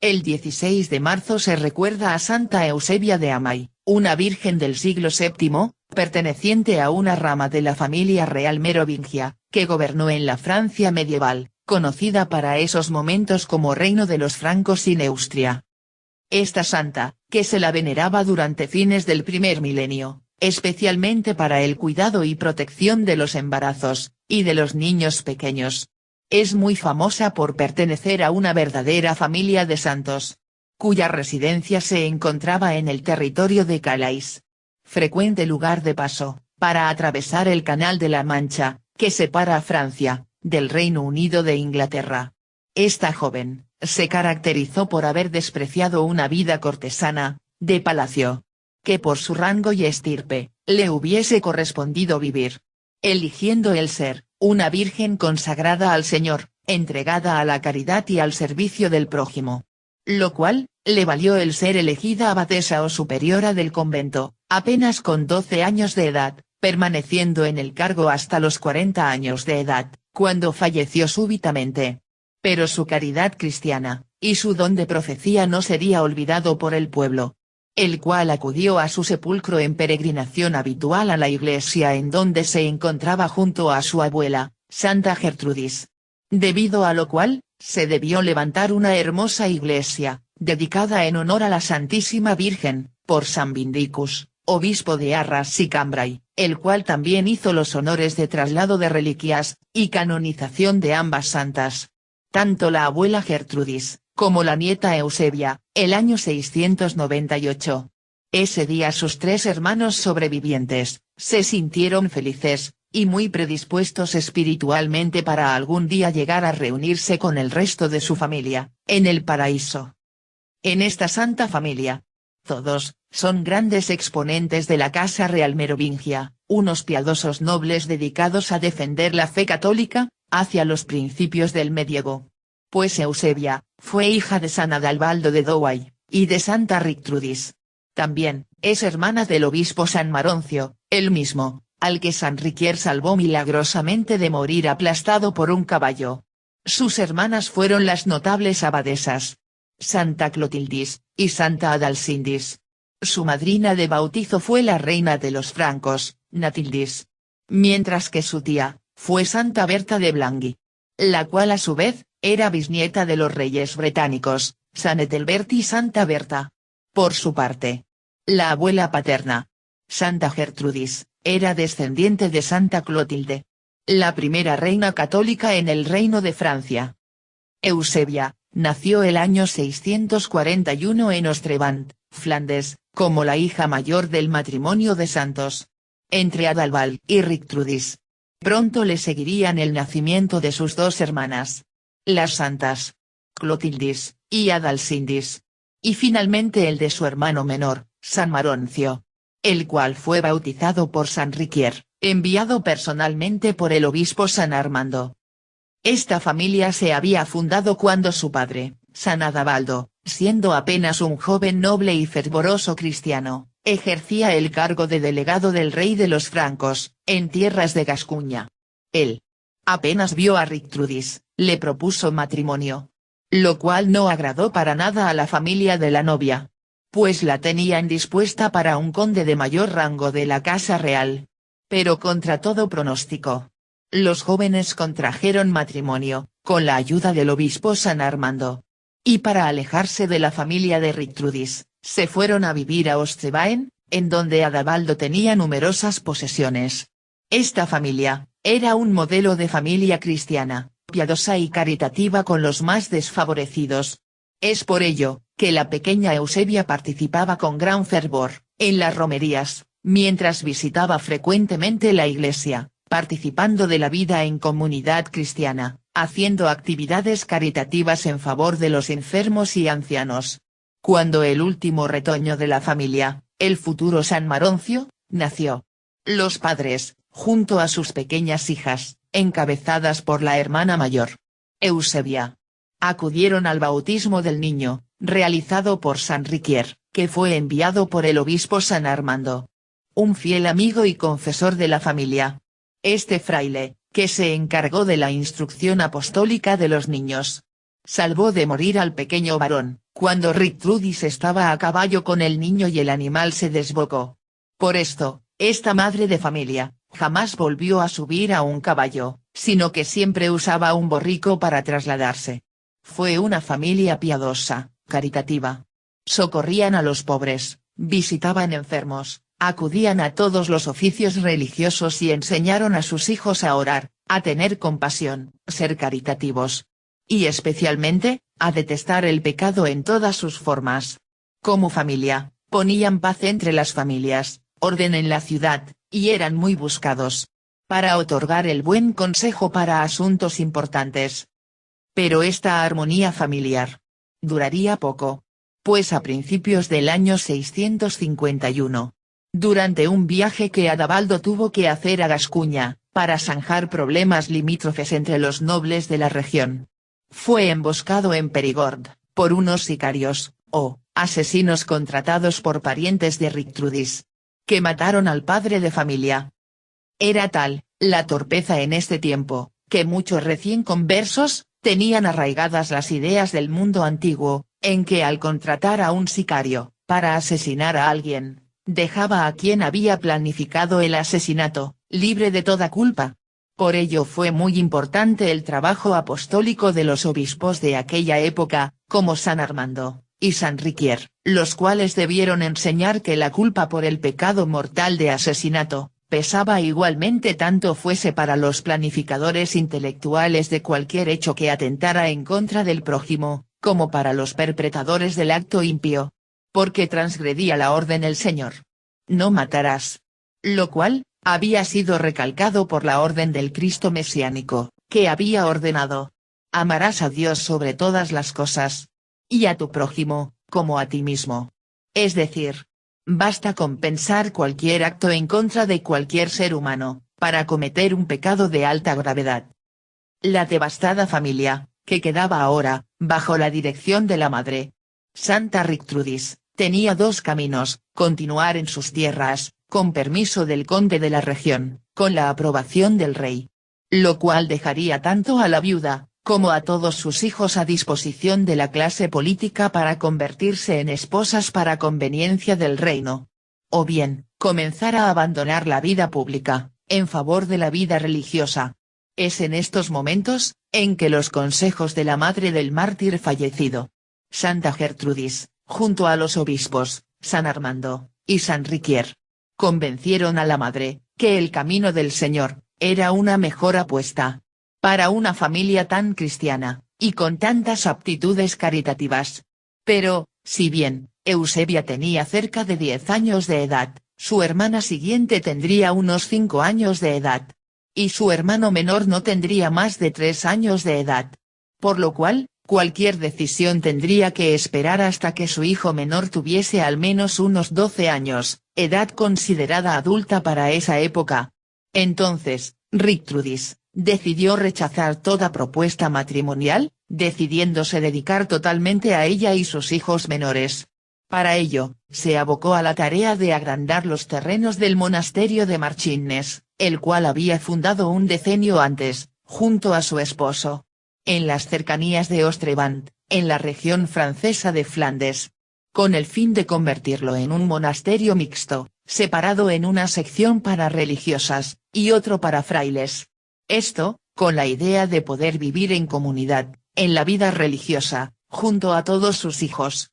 El 16 de marzo se recuerda a Santa Eusebia de Amay, una virgen del siglo VII, perteneciente a una rama de la familia real merovingia, que gobernó en la Francia medieval, conocida para esos momentos como Reino de los Francos y Neustria. Esta santa, que se la veneraba durante fines del primer milenio, especialmente para el cuidado y protección de los embarazos, y de los niños pequeños. Es muy famosa por pertenecer a una verdadera familia de santos, cuya residencia se encontraba en el territorio de Calais. Frecuente lugar de paso, para atravesar el Canal de la Mancha, que separa a Francia, del Reino Unido de Inglaterra. Esta joven, se caracterizó por haber despreciado una vida cortesana, de palacio, que por su rango y estirpe, le hubiese correspondido vivir. Eligiendo el ser, una virgen consagrada al Señor, entregada a la caridad y al servicio del prójimo. Lo cual, le valió el ser elegida abadesa o superiora del convento, apenas con 12 años de edad, permaneciendo en el cargo hasta los 40 años de edad, cuando falleció súbitamente. Pero su caridad cristiana, y su don de profecía no sería olvidado por el pueblo, el cual acudió a su sepulcro en peregrinación habitual a la iglesia en donde se encontraba junto a su abuela, Santa Gertrudis. Debido a lo cual, se debió levantar una hermosa iglesia, dedicada en honor a la Santísima Virgen, por San Vindicus, obispo de Arras y Cambrai, el cual también hizo los honores de traslado de reliquias, y canonización de ambas santas. Tanto la abuela Gertrudis, como la nieta Eusebia, el año 698. Ese día sus 3 hermanos sobrevivientes, se sintieron felices, y muy predispuestos espiritualmente para algún día llegar a reunirse con el resto de su familia, en el paraíso. En esta santa familia, todos, son grandes exponentes de la casa real merovingia, unos piadosos nobles dedicados a defender la fe católica, hacia los principios del medievo. Pues Eusebia, fue hija de San Adalbaldo de Douai, y de Santa Rictrudis. También, es hermana del obispo San Maroncio, el mismo, al que San Riquier salvó milagrosamente de morir aplastado por un caballo. Sus hermanas fueron las notables abadesas, Santa Clotildis, y Santa Adalcindis. Su madrina de bautizo fue la reina de los francos, Natildis. Mientras que su tía, fue Santa Berta de Blangy, la cual a su vez, era bisnieta de los reyes británicos, San Ethelbert y Santa Berta. Por su parte, la abuela paterna, Santa Gertrudis, era descendiente de Santa Clotilde, la primera reina católica en el Reino de Francia. Eusebia, nació el año 641 en Ostrevant, Flandes, como la hija mayor del matrimonio de santos, entre Adalbald y Rictrudis. Pronto le seguirían el nacimiento de sus 2 hermanas, las santas Clotildis y Adalcindis, y finalmente el de su hermano menor, San Maroncio, el cual fue bautizado por San Riquier, enviado personalmente por el obispo San Armando. Esta familia se había fundado cuando su padre, San Adalbaldo, siendo apenas un joven noble y fervoroso cristiano, ejercía el cargo de delegado del rey de los francos, en tierras de Gascuña. Él, apenas vio a Rictrudis, le propuso matrimonio, lo cual no agradó para nada a la familia de la novia, pues la tenían dispuesta para un conde de mayor rango de la casa real. Pero contra todo pronóstico, los jóvenes contrajeron matrimonio, con la ayuda del obispo San Armando. Y para alejarse de la familia de Rictrudis, se fueron a vivir a Ostrevaen, en donde Adalbaldo tenía numerosas posesiones. Esta familia, era un modelo de familia cristiana, piadosa y caritativa con los más desfavorecidos. Es por ello, que la pequeña Eusebia participaba con gran fervor, en las romerías, mientras visitaba frecuentemente la iglesia, participando de la vida en comunidad cristiana, haciendo actividades caritativas en favor de los enfermos y ancianos. Cuando el último retoño de la familia, el futuro San Maroncio, nació, los padres, junto a sus pequeñas hijas, encabezadas por la hermana mayor, Eusebia, acudieron al bautismo del niño, realizado por San Riquier, que fue enviado por el obispo San Armando, un fiel amigo y confesor de la familia. Este fraile, que se encargó de la instrucción apostólica de los niños, salvó de morir al pequeño varón, cuando Ritrudis estaba a caballo con el niño y el animal se desbocó. Por esto, esta madre de familia, jamás volvió a subir a un caballo, sino que siempre usaba un borrico para trasladarse. Fue una familia piadosa, caritativa. Socorrían a los pobres, visitaban enfermos, acudían a todos los oficios religiosos y enseñaron a sus hijos a orar, a tener compasión, ser caritativos. Y especialmente, a detestar el pecado en todas sus formas. Como familia, ponían paz entre las familias, orden en la ciudad, y eran muy buscados para otorgar el buen consejo para asuntos importantes. Pero esta armonía familiar duraría poco. Pues a principios del año 651, durante un viaje que Adabaldo tuvo que hacer a Gascuña, para zanjar problemas limítrofes entre los nobles de la región, fue emboscado en Perigord, por unos sicarios, o asesinos contratados por parientes de Ritrudis, que mataron al padre de familia. Era tal la torpeza en este tiempo, que muchos recién conversos tenían arraigadas las ideas del mundo antiguo, en que al contratar a un sicario, para asesinar a alguien, dejaba a quien había planificado el asesinato, libre de toda culpa. Por ello fue muy importante el trabajo apostólico de los obispos de aquella época, como San Armando y San Riquier, los cuales debieron enseñar que la culpa por el pecado mortal de asesinato, pesaba igualmente tanto fuese para los planificadores intelectuales de cualquier hecho que atentara en contra del prójimo, como para los perpetradores del acto impío. Porque transgredía la orden el Señor. No matarás. Lo cual, había sido recalcado por la orden del Cristo mesiánico, que había ordenado: amarás a Dios sobre todas las cosas. Y a tu prójimo, como a ti mismo. Es decir, basta con pensar cualquier acto en contra de cualquier ser humano, para cometer un pecado de alta gravedad. La devastada familia, que quedaba ahora, bajo la dirección de la madre Santa Ritrudis, tenía dos caminos: continuar en sus tierras, con permiso del conde de la región, con la aprobación del rey. Lo cual dejaría tanto a la viuda, como a todos sus hijos a disposición de la clase política para convertirse en esposas para conveniencia del reino. O bien, comenzar a abandonar la vida pública, en favor de la vida religiosa. Es en estos momentos, en que los consejos de la madre del mártir fallecido, Santa Gertrudis, junto a los obispos, San Armando y San Riquier, convencieron a la madre, que el camino del Señor, era una mejor apuesta. Para una familia tan cristiana, y con tantas aptitudes caritativas. Pero, si bien, Eusebia tenía cerca de 10 años de edad, su hermana siguiente tendría unos 5 años de edad. Y su hermano menor no tendría más de 3 años de edad. Por lo cual, cualquier decisión tendría que esperar hasta que su hijo menor tuviese al menos unos 12 años, edad considerada adulta para esa época. Entonces, Ritrudis decidió rechazar toda propuesta matrimonial, decidiéndose dedicar totalmente a ella y sus hijos menores. Para ello, se abocó a la tarea de agrandar los terrenos del monasterio de Marchines, el cual había fundado un decenio antes, junto a su esposo, en las cercanías de Ostrevant, en la región francesa de Flandes, con el fin de convertirlo en un monasterio mixto, separado en una sección para religiosas, y otro para frailes. Esto, con la idea de poder vivir en comunidad, en la vida religiosa, junto a todos sus hijos.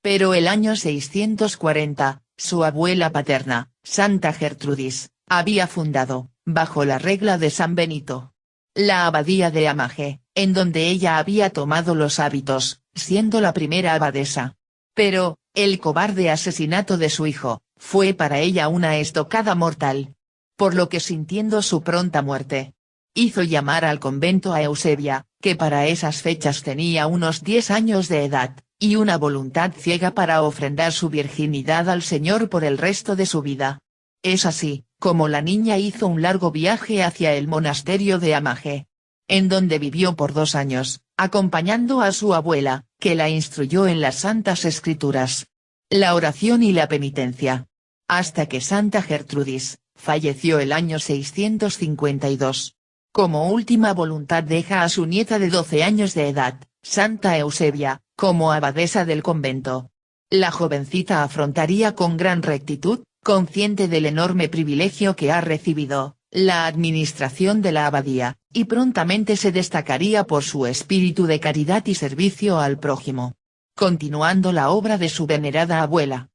Pero el año 640, su abuela paterna, Santa Gertrudis, había fundado, bajo la regla de San Benito, la abadía de Amager, en donde ella había tomado los hábitos, siendo la primera abadesa. Pero, el cobarde asesinato de su hijo, fue para ella una estocada mortal. Por lo que sintiendo su pronta muerte, hizo llamar al convento a Eusebia, que para esas fechas tenía unos 10 años de edad, y una voluntad ciega para ofrendar su virginidad al Señor por el resto de su vida. Es así, como la niña hizo un largo viaje hacia el monasterio de Amager, en donde vivió por 2 años, acompañando a su abuela, que la instruyó en las Santas Escrituras, la oración y la penitencia. Hasta que Santa Gertrudis falleció el año 652. Como última voluntad deja a su nieta de 12 años de edad, Santa Eusebia, como abadesa del convento. La jovencita afrontaría con gran rectitud, consciente del enorme privilegio que ha recibido, la administración de la abadía, y prontamente se destacaría por su espíritu de caridad y servicio al prójimo. Continuando la obra de su venerada abuela.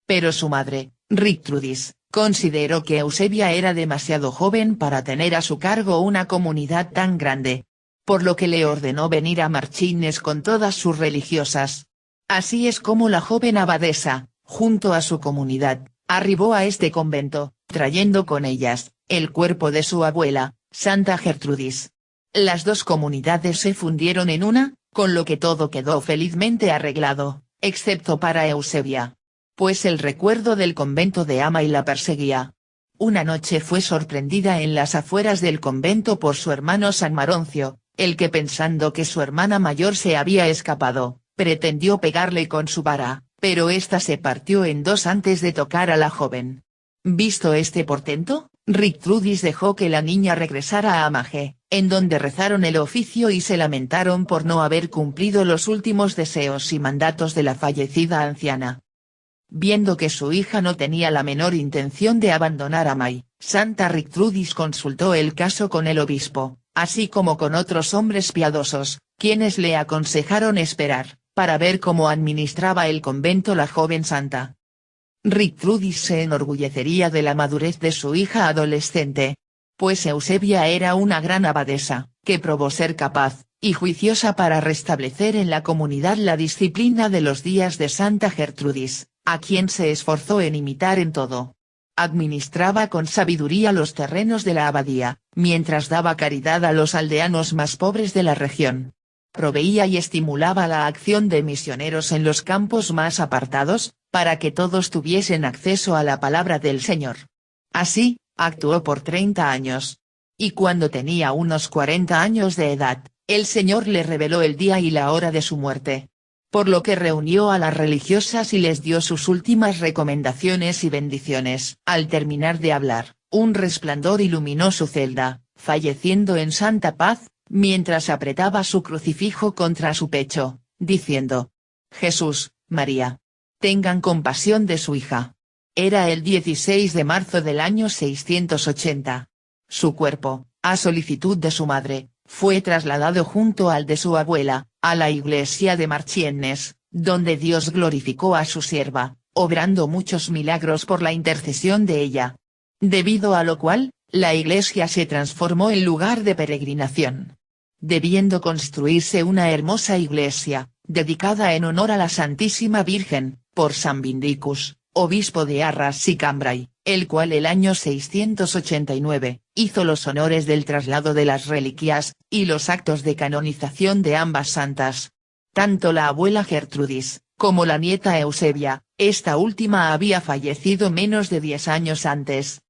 Pero su madre, Richttrudis, consideró que Eusebia era demasiado joven para tener a su cargo una comunidad tan grande. Por lo que le ordenó venir a Marchines con todas sus religiosas. Así es como la joven abadesa, junto a su comunidad, arribó a este convento, trayendo con ellas, el cuerpo de su abuela, Santa Gertrudis. Las dos comunidades se fundieron en una, con lo que todo quedó felizmente arreglado, excepto para Eusebia. Pues el recuerdo del convento de Amay la perseguía. Una noche fue sorprendida en las afueras del convento por su hermano San Maroncio, el que pensando que su hermana mayor se había escapado, pretendió pegarle con su vara, pero ésta se partió en dos antes de tocar a la joven. Visto este portento, Richttrudis dejó que la niña regresara a Amaje, en donde rezaron el oficio y se lamentaron por no haber cumplido los últimos deseos y mandatos de la fallecida anciana. Viendo que su hija no tenía la menor intención de abandonar Amay, Santa Richttrudis consultó el caso con el obispo, así como con otros hombres piadosos, quienes le aconsejaron esperar, para ver cómo administraba el convento la joven santa. Richttrudis se enorgullecería de la madurez de su hija adolescente. Pues Eusebia era una gran abadesa, que probó ser capaz, y juiciosa para restablecer en la comunidad la disciplina de los días de Santa Gertrudis, a quien se esforzó en imitar en todo. Administraba con sabiduría los terrenos de la abadía, mientras daba caridad a los aldeanos más pobres de la región. Proveía y estimulaba la acción de misioneros en los campos más apartados, para que todos tuviesen acceso a la palabra del Señor. Así, actuó por 30 años. Y cuando tenía unos 40 años de edad, el Señor le reveló el día y la hora de su muerte. Por lo que reunió a las religiosas y les dio sus últimas recomendaciones y bendiciones. Al terminar de hablar, un resplandor iluminó su celda, falleciendo en santa paz, mientras apretaba su crucifijo contra su pecho, diciendo: Jesús, María, tengan compasión de su hija. Era el 16 de marzo del año 680. Su cuerpo, a solicitud de su madre, fue trasladado junto al de su abuela, a la iglesia de Marchiennes, donde Dios glorificó a su sierva, obrando muchos milagros por la intercesión de ella. Debido a lo cual, la iglesia se transformó en lugar de peregrinación. Debiendo construirse una hermosa iglesia, dedicada en honor a la Santísima Virgen, por San Vindicus, obispo de Arras y Cambrai, el cual el año 689, hizo los honores del traslado de las reliquias, y los actos de canonización de ambas santas. Tanto la abuela Gertrudis, como la nieta Eusebia, esta última había fallecido menos de 10 años antes.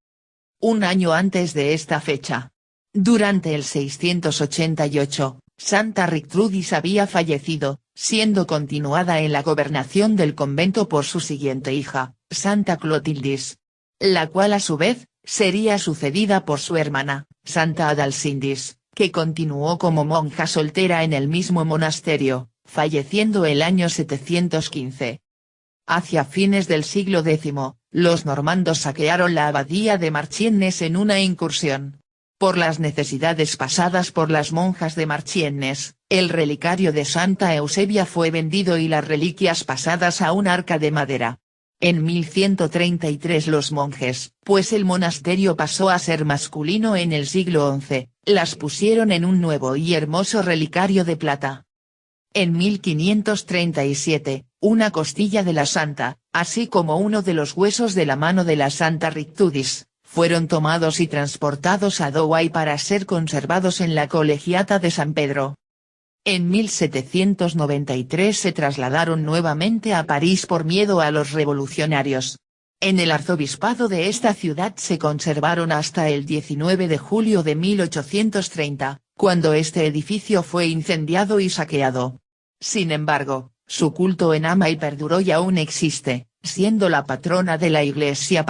Un año antes de esta fecha. Durante el 688, Santa Richttrudis había fallecido, siendo continuada en la gobernación del convento por su siguiente hija, Santa Clotildis. La cual a su vez, sería sucedida por su hermana, Santa Adalsindis, que continuó como monja soltera en el mismo monasterio, falleciendo el año 715. Hacia fines del siglo X, los normandos saquearon la abadía de Marchiennes en una incursión. Por las necesidades pasadas por las monjas de Marchiennes, el relicario de Santa Eusebia fue vendido y las reliquias pasadas a un arca de madera. En 1133 los monjes, pues el monasterio pasó a ser masculino en el siglo XI, las pusieron en un nuevo y hermoso relicario de plata. En 1537, una costilla de la santa, así como uno de los huesos de la mano de la Santa Richttrudis, fueron tomados y transportados a Douai para ser conservados en la Colegiata de San Pedro. En 1793 se trasladaron nuevamente a París por miedo a los revolucionarios. En el arzobispado de esta ciudad se conservaron hasta el 19 de julio de 1830, cuando este edificio fue incendiado y saqueado. Sin embargo, su culto en Amay perduró y aún existe, siendo la patrona de la iglesia